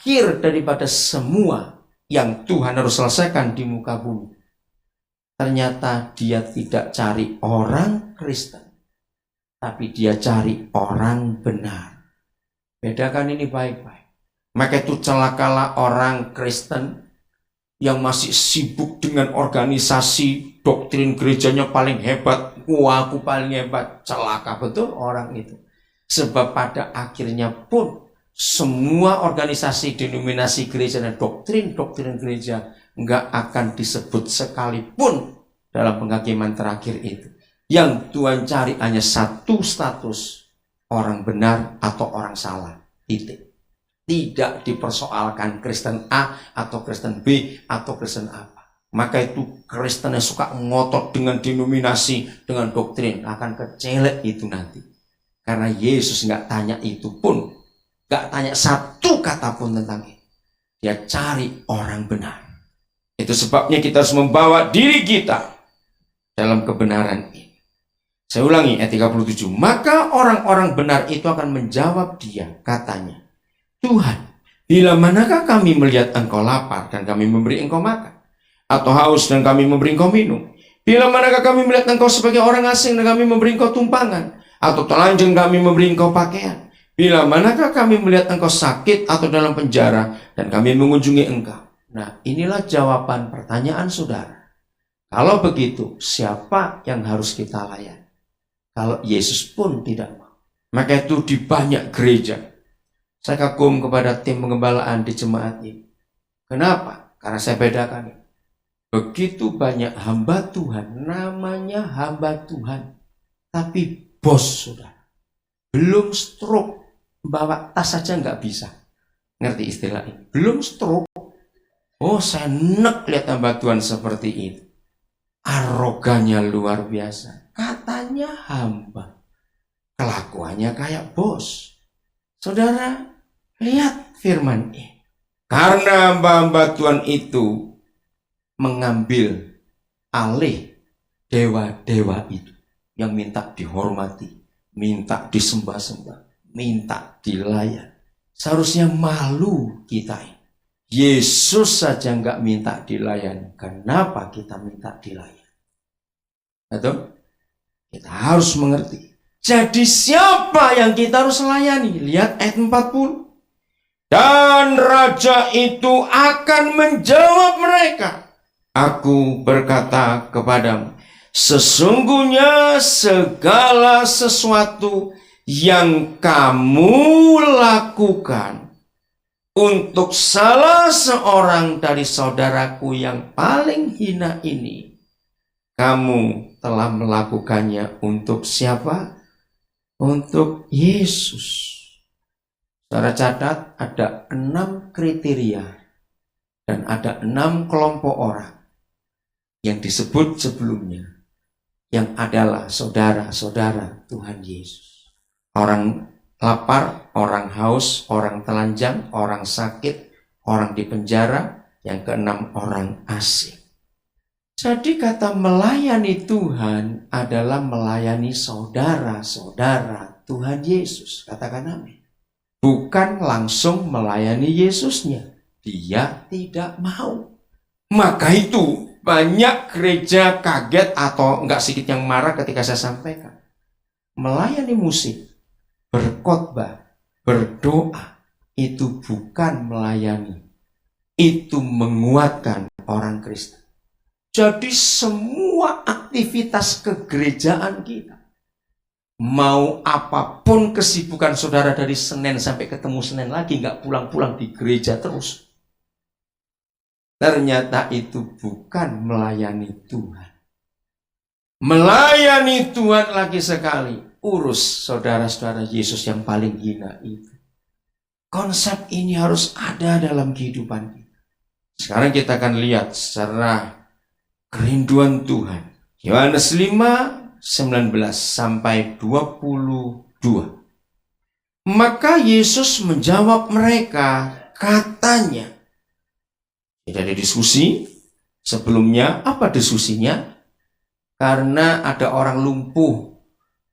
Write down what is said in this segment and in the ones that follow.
akhir daripada semua yang Tuhan harus selesaikan di muka bumi. Ternyata dia tidak cari orang Kristen, tapi dia cari orang benar. Bedakan ini baik-baik. Maka itu celakalah orang Kristen yang masih sibuk dengan organisasi, doktrin gerejanya paling hebat. Wah, aku paling hebat. Celaka betul orang itu. Sebab pada akhirnya pun semua organisasi, denominasi gereja dan doktrin gereja nggak akan disebut sekalipun dalam penghakiman terakhir itu. Yang Tuhan cari hanya satu status, orang benar atau orang salah. Titik. Tidak dipersoalkan Kristen A atau Kristen B atau Kristen apa. Maka itu Kristen yang suka ngotot dengan denominasi, dengan doktrin akan kecelek itu nanti. Karena Yesus nggak tanya itu pun, nggak tanya satu kata pun tentang itu. Dia cari orang benar. Itu sebabnya kita harus membawa diri kita dalam kebenaran ini. Saya ulangi ayat 37. Maka orang-orang benar itu akan menjawab dia, katanya, Tuhan, bila manakah kami melihat engkau lapar dan kami memberi engkau makan, atau haus dan kami memberi engkau minum? Bila manakah kami melihat engkau sebagai orang asing dan kami memberi engkau tumpangan, atau telanjang kami memberi engkau pakaian? Bila manakah kami melihat engkau sakit atau dalam penjara dan kami mengunjungi engkau? Nah, inilah jawaban pertanyaan saudara. Kalau begitu, siapa yang harus kita layani? Kalau Yesus pun tidak mau. Maka itu di banyak gereja, saya kagum kepada tim pengembalaan di jemaat ini. Kenapa? Karena saya bedakan. Begitu banyak hamba Tuhan, namanya hamba Tuhan, tapi bos saudara. Belum stroke, bawa tas saja nggak bisa. Ngerti istilah ini? Belum stroke. Oh, saya nek lihat hamba Tuhan seperti itu. Arogannya luar biasa. Katanya hamba, kelakuannya kayak bos. Saudara, lihat firman ini. Karena hamba-hamba Tuhan itu mengambil alih dewa-dewa itu yang minta dihormati, minta disembah-sembah, minta dilayan. Seharusnya malu kita ini. Yesus saja nggak minta dilayan. Kenapa kita minta dilayan? Betul? Kita harus mengerti. Jadi siapa yang kita harus layani? Lihat ayat 40. Dan raja itu akan menjawab mereka. Aku berkata kepadamu, sesungguhnya segala sesuatu yang kamu lakukan untuk salah seorang dari saudaraku yang paling hina ini, kamu telah melakukannya untuk siapa? Untuk Yesus. Saudara catat, ada 6 kriteria dan ada 6 kelompok orang yang disebut sebelumnya, yang adalah saudara-saudara Tuhan Yesus. Orang lapar, orang haus, orang telanjang, orang sakit, orang di penjara, yang ke-6 orang asing. Jadi kata melayani Tuhan adalah melayani saudara-saudara Tuhan Yesus. Katakan amin. Bukan langsung melayani Yesusnya. Dia tidak mau. Maka itu banyak gereja kaget atau enggak sedikit yang marah ketika saya sampaikan. Melayani musik, berkhotbah, berdoa, itu bukan melayani. Itu menguatkan orang Kristen. Jadi semua aktivitas kegerejaan kita, mau apapun kesibukan saudara dari Senin sampai ketemu Senin lagi, nggak pulang-pulang di gereja terus, ternyata itu bukan melayani Tuhan. Melayani Tuhan lagi sekali, urus saudara-saudara Yesus yang paling hina itu. Konsep ini harus ada dalam kehidupan kita. Sekarang kita akan lihat secara kerinduan Tuhan. Yohanes 5, 19 sampai 22. Maka Yesus menjawab mereka, katanya. Tidak ada diskusi. Sebelumnya, apa diskusinya? Karena ada orang lumpuh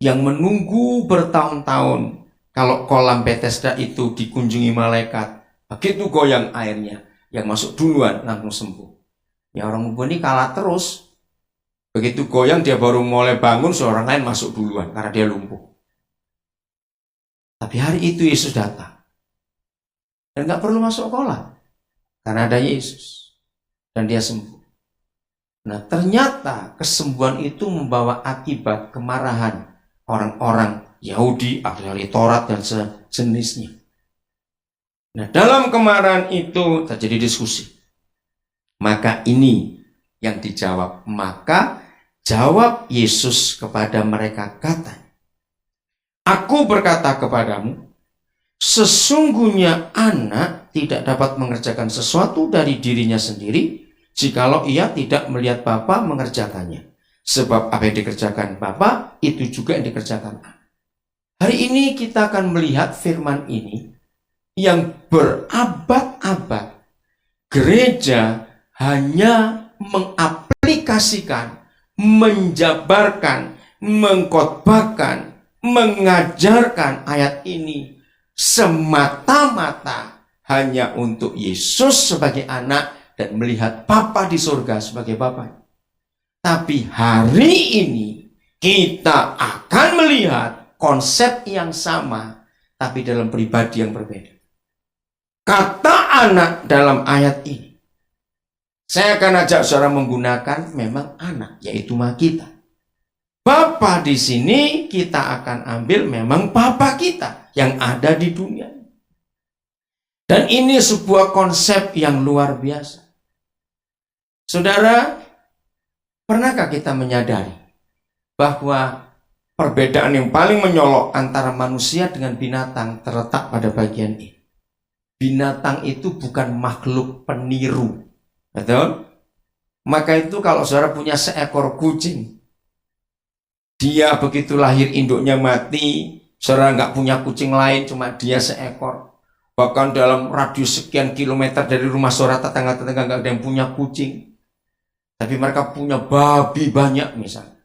yang menunggu bertahun-tahun. Kalau kolam Bethesda itu dikunjungi malaikat, Begitu goyang airnya, yang masuk duluan langsung sembuh. Ya orang lumpuh ini kalah terus. Begitu goyang dia baru mulai bangun, seorang lain masuk duluan karena dia lumpuh. Tapi hari itu Yesus datang. Dan gak perlu masuk kolam. Karena ada Yesus. Dan dia sembuh. Nah ternyata kesembuhan itu membawa akibat kemarahan orang-orang Yahudi, ahli Taurat dan sejenisnya. Nah dalam kemarahan itu terjadi diskusi. Maka ini yang dijawab. Maka jawab Yesus kepada mereka katanya, Aku berkata kepadamu, sesungguhnya anak tidak dapat mengerjakan sesuatu dari dirinya sendiri jikalau ia tidak melihat Bapa mengerjakannya. Sebab apa yang dikerjakan Bapa, itu juga yang dikerjakan anak. Hari ini kita akan melihat firman ini yang berabad-abad gereja hanya mengaplikasikan, menjabarkan, mengkhotbahkan, mengajarkan ayat ini semata-mata hanya untuk Yesus sebagai anak dan melihat Bapa di surga sebagai Bapa. Tapi hari ini kita akan melihat konsep yang sama tapi dalam pribadi yang berbeda. Kata anak dalam ayat ini, saya akan ajak saudara menggunakan memang anak, yaitu kita. Bapa di sini kita akan ambil memang Bapa kita yang ada di dunia. Dan ini sebuah konsep yang luar biasa. Saudara, pernahkah kita menyadari bahwa perbedaan yang paling menyolok antara manusia dengan binatang terletak pada bagian ini? Binatang itu bukan makhluk peniru. Betul? Maka itu kalau saudara punya seekor kucing, dia begitu lahir induknya mati, saudara nggak punya kucing lain, cuma dia seekor. Bahkan dalam radius sekian kilometer dari rumah saudara, tetangga-tetangga nggak ada yang punya kucing. Tapi mereka punya babi banyak misalnya.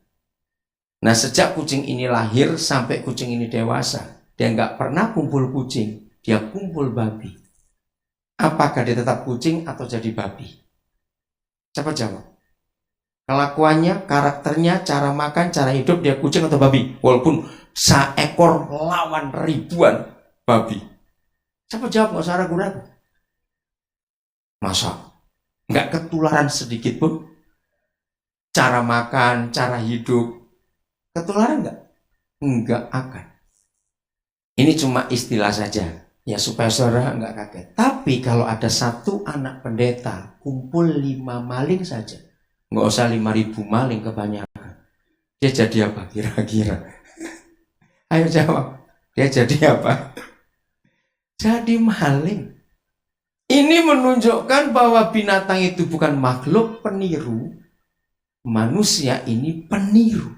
Nah sejak kucing ini lahir sampai kucing ini dewasa, dia nggak pernah kumpul kucing, dia kumpul babi. Apakah dia tetap kucing atau jadi babi? Coba jawab. Kelakuannya, karakternya, cara makan, cara hidup, dia kucing atau babi? Walaupun seekor lawan ribuan babi. Coba jawab, nggak usah ragu-ragu. Masa? Nggak ketularan sedikit pun? Cara makan, cara hidup, ketularan nggak? Nggak akan. Ini cuma istilah saja. Ya supaya saudara nggak kaget. Tapi kalau ada satu anak pendeta kumpul 5 maling saja, nggak usah 5.000 maling kebanyakan. Dia jadi apa kira-kira? Ayo jawab. Dia jadi apa? Jadi maling. Ini menunjukkan bahwa binatang itu bukan makhluk peniru. Manusia ini peniru.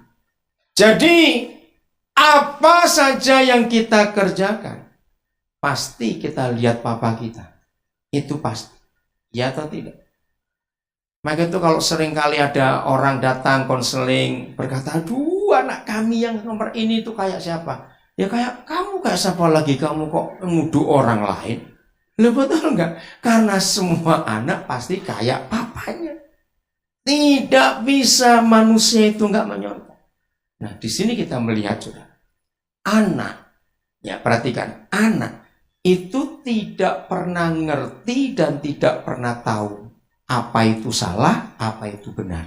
Jadi apa saja yang kita kerjakan, pasti kita lihat Papa kita. Itu pasti. Ya atau tidak? Maka itu kalau sering kali ada orang datang konseling berkata, aduh anak kami yang nomor ini itu kayak siapa? Ya kayak kamu, kayak siapa lagi? Kamu kok nuduh orang lain? Loh betul enggak? Karena semua anak pasti kayak papanya. Tidak bisa manusia itu enggak menyontoh. Nah di sini kita melihat sudah. Anak, ya perhatikan, anak itu tidak pernah ngerti dan tidak pernah tahu apa itu salah, apa itu benar.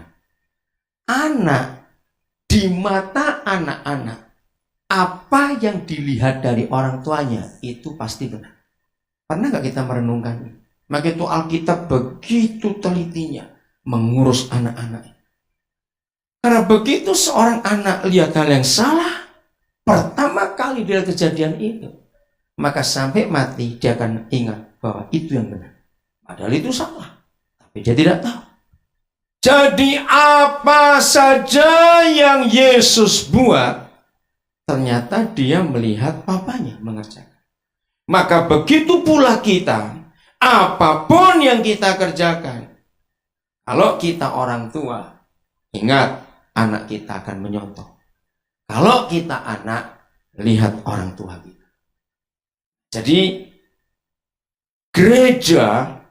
Anak, di mata anak-anak, apa yang dilihat dari orang tuanya itu pasti benar. Pernah nggak kita merenungkan? Maka itu Alkitab begitu telitinya mengurus anak-anak. Karena begitu seorang anak lihat hal yang salah, pertama kali dia kejadian itu, maka sampai mati dia akan ingat bahwa itu yang benar. Padahal itu salah. Tapi dia tidak tahu. Jadi apa saja yang Yesus buat, ternyata dia melihat papanya mengerjakan. Maka begitu pula kita, apapun yang kita kerjakan, kalau kita orang tua, ingat anak kita akan menyontoh. Kalau kita anak, lihat orang tua kita. Jadi Gereja